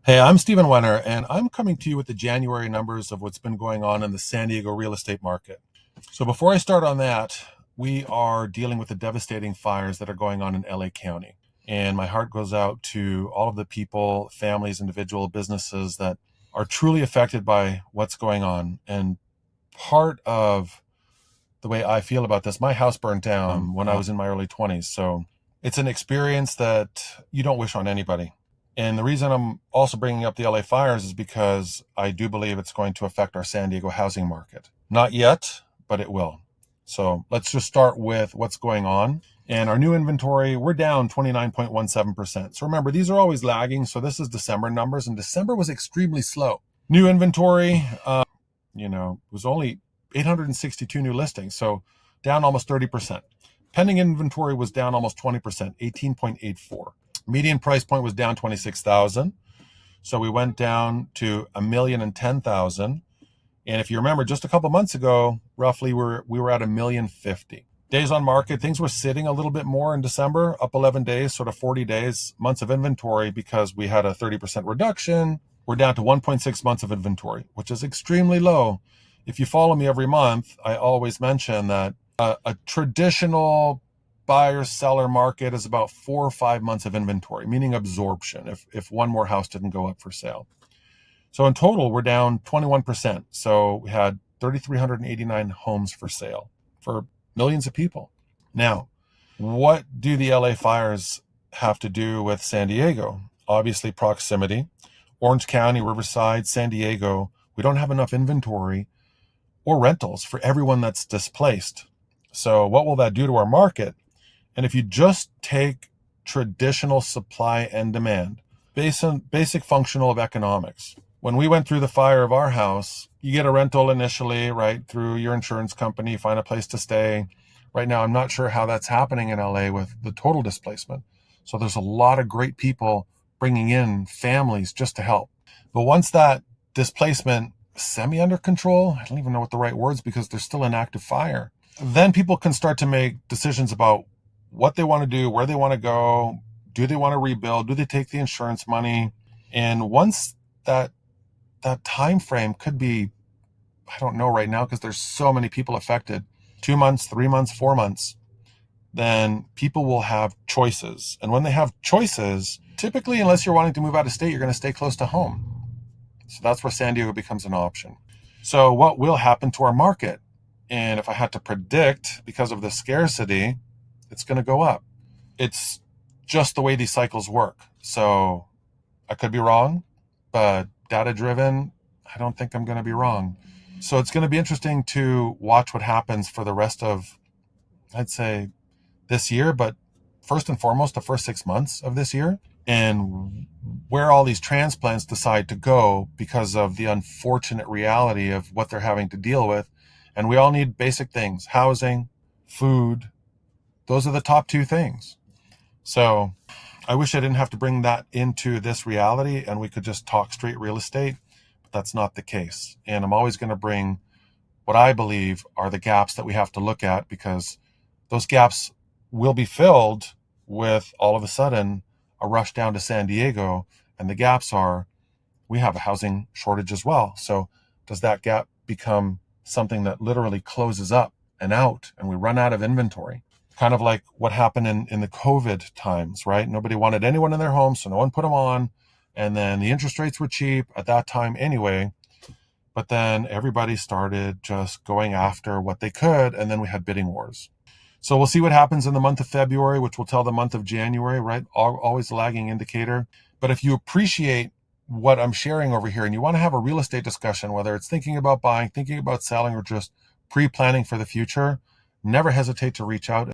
Hey, I'm Stephen Wenner, and I'm coming to you with the January numbers of what's been going on in the San Diego real estate market. So, before I start on that, we are dealing with the devastating fires that are going on in LA County. And my heart goes out to all of the people, families, individual businesses that are truly affected by what's going on. And part of the way I feel about this, my house burned down when I was in my early 20s. So, it's an experience that you don't wish on anybody. And the reason I'm also bringing up the LA fires is because I do believe it's going to affect our San Diego housing market. Not yet, but it will. So let's just start with what's going on. And our new inventory, we're down 29.17%. So remember, these are always lagging. So this is December numbers, and December was extremely slow. New inventory, was only 862 new listings. So down almost 30%. Pending inventory was down almost 20%, 18.84. Median price point was down 26,000. So we went down to 1,010,000. And if you remember, just a couple months ago, roughly we were at 1,050,000. Days on market, things were sitting a little bit more in December, up 11 days, sort of 40 days, months of inventory because we had a 30% reduction. We're down to 1.6 months of inventory, which is extremely low. If you follow me every month, I always mention that a traditional buyer seller market is about 4 or 5 months of inventory, meaning absorption, if one more house didn't go up for sale. So in total, we're down 21%. So we had 3,389 homes for sale for millions of people. Now, what do the LA fires have to do with San Diego? Obviously, proximity. Orange County, Riverside, San Diego, we don't have enough inventory or rentals for everyone that's displaced. So what will that do to our market? And if you just take traditional supply and demand, basic functional of economics, when we went through the fire of our house, you get a rental initially, right, through your insurance company, find a place to stay. Right now, I'm not sure how that's happening in LA with the total displacement. So there's a lot of great people bringing in families just to help. But once that displacement semi under control, I don't even know what the right words because there's still an active fire, then people can start to make decisions about what they want to do, where they want to go, do they want to rebuild, do they take the insurance money? And once that time frame could be, I don't know right now because there's so many people affected, 2 months, 3 months, 4 months, then people will have choices. And when they have choices, typically, unless you're wanting to move out of state, you're going to stay close to home. So that's where San Diego becomes an option. So what will happen to our market? And if I had to predict, because of the scarcity, it's going to go up. It's just the way these cycles work. So I could be wrong, but data driven, I don't think I'm going to be wrong. So it's going to be interesting to watch what happens for the rest of, I'd say, this year, but first and foremost, the first 6 months of this year, and where all these transplants decide to go because of the unfortunate reality of what they're having to deal with. And we all need basic things: housing, food. Those are the top two things. So I wish I didn't have to bring that into this reality and we could just talk straight real estate, but that's not the case. And I'm always going to bring what I believe are the gaps that we have to look at, because those gaps will be filled with all of a sudden a rush down to San Diego. And the gaps are, we have a housing shortage as well. So does that gap become something that literally closes up and out and we run out of inventory? Kind of like what happened in the COVID times, right? Nobody wanted anyone in their home, so no one put them on. And then the interest rates were cheap at that time anyway. But then everybody started just going after what they could, and then we had bidding wars. So we'll see what happens in the month of February, which will tell the month of January, right? Always a lagging indicator. But if you appreciate what I'm sharing over here and you want to have a real estate discussion, whether it's thinking about buying, thinking about selling, or just pre-planning for the future, never hesitate to reach out.